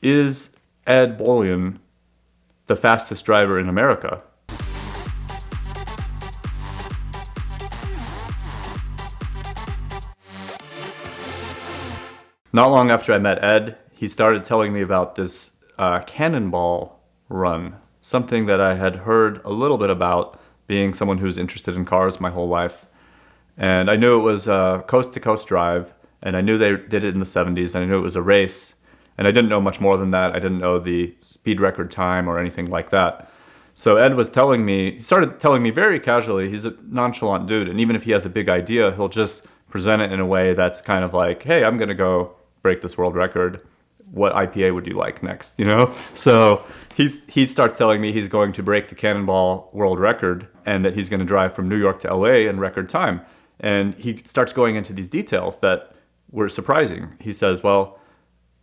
Is Ed Bolian the fastest driver in America? Not long after I met Ed, he started telling me about this Cannonball run, something that I had heard a little bit about, being someone who's interested in cars my whole life. And I knew it was a coast-to-coast drive, and I knew they did it in the 70s, and I knew it was a race. And I didn't know much more than that. I didn't know the speed record time or anything like that. So Ed was telling me, he started telling me very casually, he's a nonchalant dude, and even if he has a big idea, he'll just present it in a way that's kind of like, hey, I'm gonna go break this world record. What IPA would you like next, you know? So he starts telling me he's going to break the Cannonball world record and that he's gonna drive from New York to LA in record time. And he starts going into these details that were surprising. He says, well,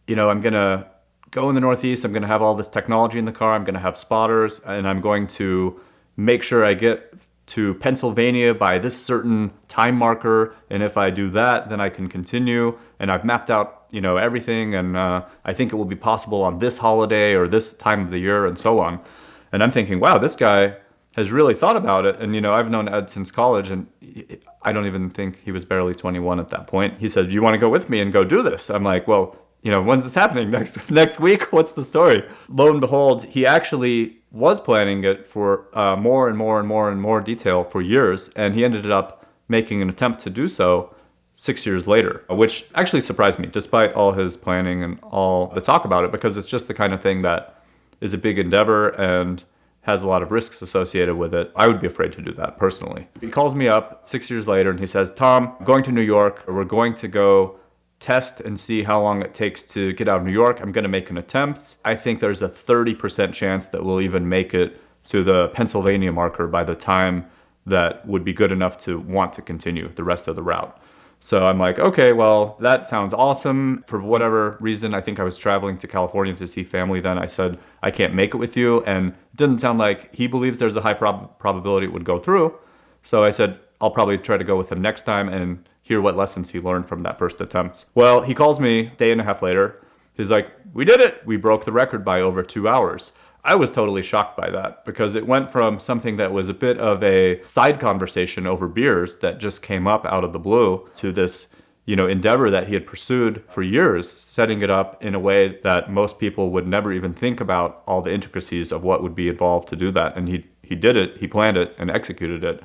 you know, I'm gonna go in the Northeast, I'm gonna have all this technology in the car, I'm gonna have spotters, and I'm going to make sure I get to Pennsylvania by this certain time marker, and if I do that, then I can continue, and I've mapped out, you know, everything, and I think it will be possible on this holiday or this time of the year, and so on. And I'm thinking, wow, this guy has really thought about it. And, you know, I've known Ed since college, and I don't even think he was barely 21 at that point. He said, do you want to go with me and go do this? I'm like, well, you know, when's this happening? Next week? What's the story? Lo and behold, he actually was planning it for more and more detail for years, and he ended up making an attempt to do so 6 years later, which actually surprised me, despite all his planning and all the talk about it, because it's just the kind of thing that is a big endeavor and has a lot of risks associated with it. I would be afraid to do that personally. He calls me up 6 years later and he says, Tom, I'm going to New York. We're going to go test and see how long it takes to get out of New York. I'm going to make an attempt. I think there's a 30% chance that we'll even make it to the Pennsylvania marker by the time that would be good enough to want to continue the rest of the route. So I'm like, okay, well, that sounds awesome. For whatever reason, I think I was traveling to California to see family then. I said, I can't make it with you. And it didn't sound like he believes there's a high probability it would go through. So I said, I'll probably try to go with him next time and hear what lessons he learned from that first attempt. Well, he calls me a day and a half later. He's like, we did it. We broke the record by over 2 hours. I was totally shocked by that because it went from something that was a bit of a side conversation over beers that just came up out of the blue to this, you know, endeavor that he had pursued for years, setting it up in a way that most people would never even think about all the intricacies of what would be involved to do that. And he did it, he planned it and executed it.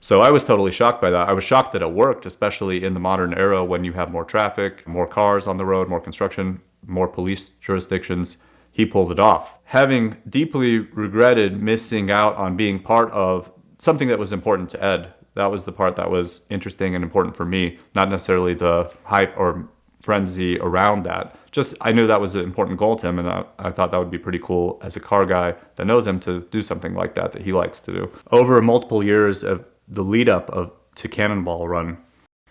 So I was totally shocked by that. I was shocked that it worked, especially in the modern era when you have more traffic, more cars on the road, more construction, more police jurisdictions. He pulled it off. Having deeply regretted missing out on being part of something that was important to Ed, that was the part that was interesting and important for me, not necessarily the hype or frenzy around that. Just, I knew that was an important goal to him, and I thought that would be pretty cool as a car guy that knows him to do something like that he likes to do. Over multiple years of the lead up to Cannonball run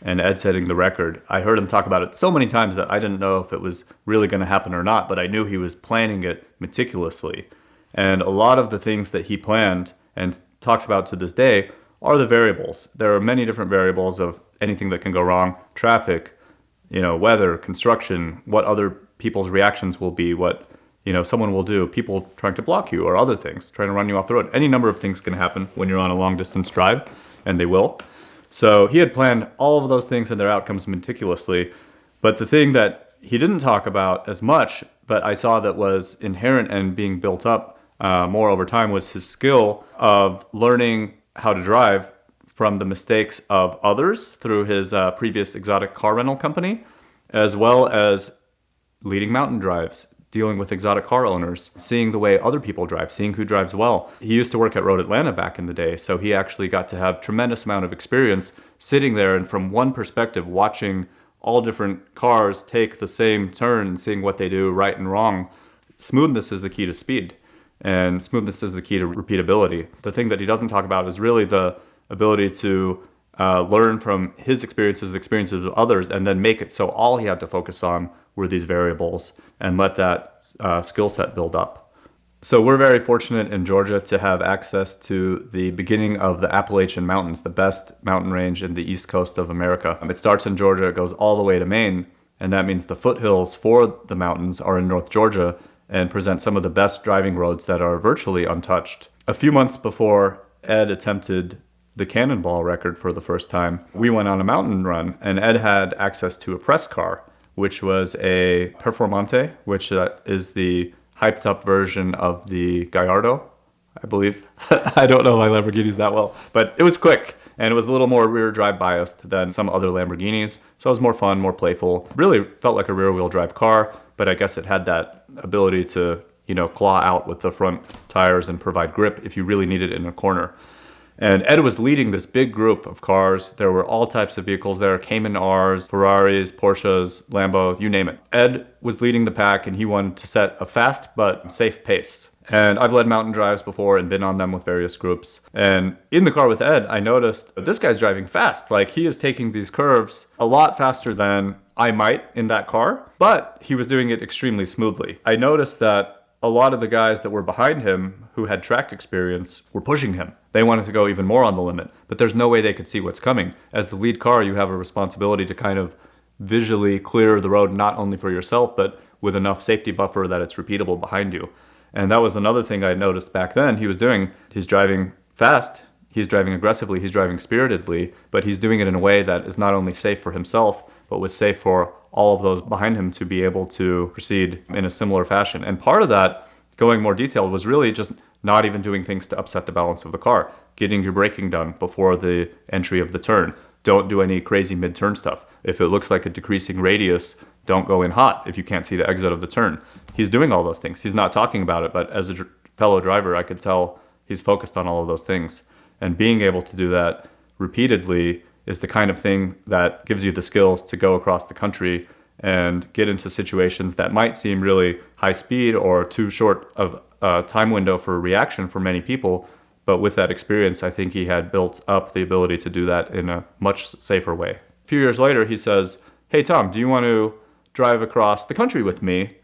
and Ed setting the record, I heard him talk about it so many times that I didn't know if it was really going to happen or not, but I knew he was planning it meticulously. And a lot of the things that he planned and talks about to this day are the variables. There are many different variables of anything that can go wrong: traffic, you know, weather, construction, what other people's reactions will be, what, you know, someone will do, people trying to block you or other things, trying to run you off the road. Any number of things can happen when you're on a long distance drive, and they will. So he had planned all of those things and their outcomes meticulously. But the thing that he didn't talk about as much, but I saw that was inherent and being built up more over time, was his skill of learning how to drive from the mistakes of others through his previous exotic car rental company, as well as leading mountain drives, dealing with exotic car owners, seeing the way other people drive, seeing who drives well. He used to work at Road Atlanta back in the day, so he actually got to have tremendous amount of experience sitting there and from one perspective watching all different cars take the same turn and seeing what they do right and wrong. Smoothness is the key to speed, and smoothness is the key to repeatability. The thing that he doesn't talk about is really the ability to learn from his experiences, the experiences of others, and then make it so all he had to focus on were these variables and let that skill set build up. So we're very fortunate in Georgia to have access to the beginning of the Appalachian Mountains, the best mountain range in the east coast of America. It starts in Georgia, it goes all the way to Maine, and that means the foothills for the mountains are in North Georgia and present some of the best driving roads that are virtually untouched. A few months before Ed attempted the Cannonball record for the first time, we went on a mountain run, and Ed had access to a press car, which was a Performante, which is the hyped up version of the Gallardo, I believe. I don't know my Lamborghinis that well, but it was quick, and it was a little more rear drive biased than some other Lamborghinis, so it was more fun, more playful. Really felt like a rear wheel drive car, but I guess it had that ability to, claw out with the front tires and provide grip if you really need it in a corner. And Ed was leading this big group of cars. There were all types of vehicles there, Cayman Rs, Ferraris, Porsches, Lambo, you name it. Ed was leading the pack, and he wanted to set a fast but safe pace. And I've led mountain drives before and been on them with various groups. And in the car with Ed, I noticed that this guy's driving fast. Like, he is taking these curves a lot faster than I might in that car, but he was doing it extremely smoothly. I noticed that a lot of the guys that were behind him who had track experience were pushing him. They wanted to go even more on the limit, but there's no way they could see what's coming. As the lead car, you have a responsibility to kind of visually clear the road, not only for yourself, but with enough safety buffer that it's repeatable behind you. And that was another thing I noticed back then he was doing. He's driving fast, he's driving aggressively, he's driving spiritedly, but he's doing it in a way that is not only safe for himself, but was safe for all of those behind him to be able to proceed in a similar fashion. And part of that, going more detailed, was really just not even doing things to upset the balance of the car, getting your braking done before the entry of the turn. Don't do any crazy mid-turn stuff. If it looks like a decreasing radius, don't go in hot if you can't see the exit of the turn. He's doing all those things. He's not talking about it, but as a fellow driver, I could tell he's focused on all of those things. And being able to do that repeatedly is the kind of thing that gives you the skills to go across the country and get into situations that might seem really high speed or too short of a time window for reaction for many people. But with that experience, I think he had built up the ability to do that in a much safer way. A few years later, he says, "Hey, Tom, do you want to drive across the country with me?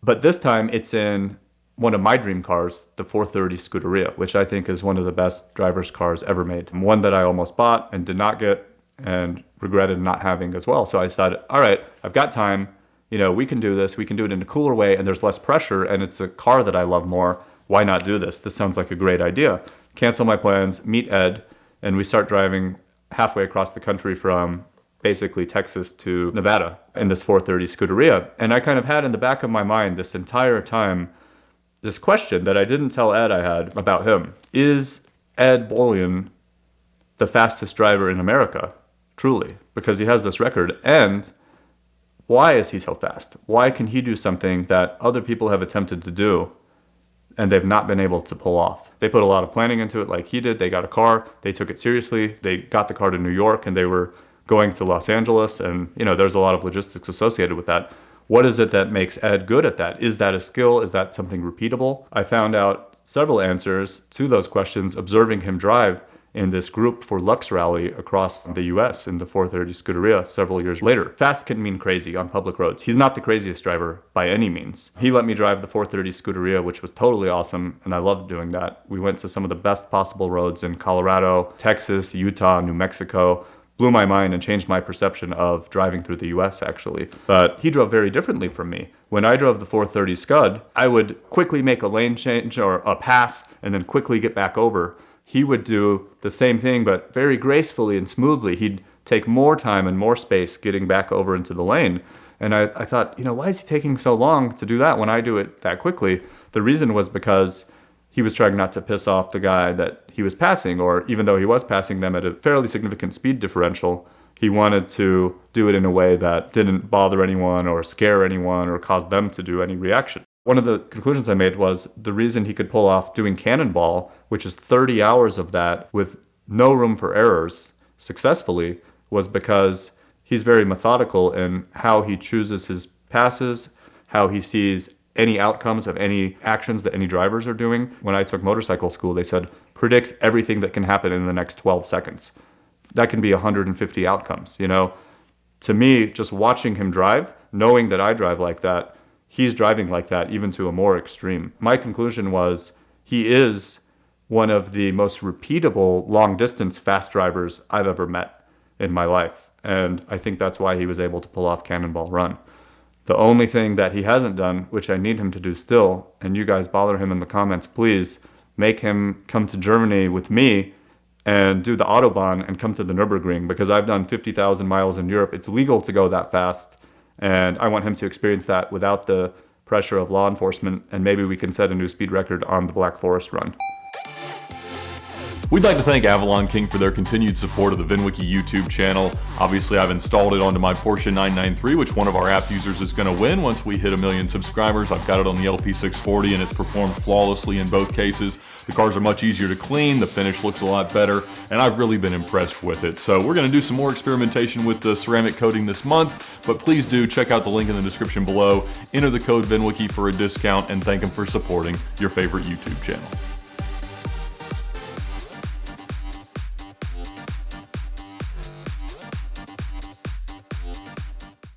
But this time it's in one of my dream cars, the 430 Scuderia, which I think is one of the best driver's cars ever made. One that I almost bought and did not get and regretted not having as well. So I decided, all right, I've got time. We can do this. We can do it in a cooler way, and there's less pressure, and it's a car that I love more. Why not do this? This sounds like a great idea. Cancel my plans, meet Ed, and we start driving halfway across the country from basically Texas to Nevada in this 430 Scuderia. And I kind of had in the back of my mind this entire time this question that I didn't tell Ed I had about him. Is Ed Bolian the fastest driver in America? Truly, because he has this record. And why is he so fast? Why can he do something that other people have attempted to do and they've not been able to pull off? They put a lot of planning into it like he did. They got a car, they took it seriously, they got the car to New York, and they were going to Los Angeles, and there's a lot of logistics associated with that. What is it that makes Ed good at that? Is that a skill? Is that something repeatable? I found out several answers to those questions observing him drive in this group for Lux Rally across the US in the 430 Scuderia several years later. Fast can mean crazy on public roads. He's not the craziest driver by any means. He let me drive the 430 Scuderia, which was totally awesome, and I loved doing that. We went to some of the best possible roads in Colorado, Texas, Utah, New Mexico. Blew my mind and changed my perception of driving through the US, actually. But he drove very differently from me. When I drove the 430 Scud, I would quickly make a lane change or a pass and then quickly get back over. He would do the same thing, but very gracefully and smoothly. He'd take more time and more space getting back over into the lane. And I thought, why is he taking so long to do that when I do it that quickly? The reason was because he was trying not to piss off the guy that he was passing, or even though he was passing them at a fairly significant speed differential, he wanted to do it in a way that didn't bother anyone or scare anyone or cause them to do any reaction. One of the conclusions I made was the reason he could pull off doing Cannonball, which is 30 hours of that with no room for errors successfully, was because he's very methodical in how he chooses his passes, how he sees any outcomes of any actions that any drivers are doing. When I took motorcycle school, they said, predict everything that can happen in the next 12 seconds. That can be 150 outcomes, To me, just watching him drive, knowing that I drive like that, he's driving like that, even to a more extreme. My conclusion was he is one of the most repeatable long-distance fast drivers I've ever met in my life. and I think that's why he was able to pull off Cannonball Run. The only thing that he hasn't done, which I need him to do still, and you guys bother him in the comments, please, make him come to Germany with me and do the Autobahn and come to the Nürburgring, because I've done 50,000 miles in Europe. It's legal to go that fast, and I want him to experience that without the pressure of law enforcement, and maybe we can set a new speed record on the Black Forest run. We'd like to thank Avalon King for their continued support of the VINwiki YouTube channel. Obviously, I've installed it onto my Porsche 993, which one of our app users is going to win once we hit 1 million subscribers. I've got it on the LP640 and it's performed flawlessly in both cases. The cars are much easier to clean, the finish looks a lot better, and I've really been impressed with it. So we're going to do some more experimentation with the ceramic coating this month, but please do check out the link in the description below, enter the code VINwiki for a discount, and thank them for supporting your favorite YouTube channel.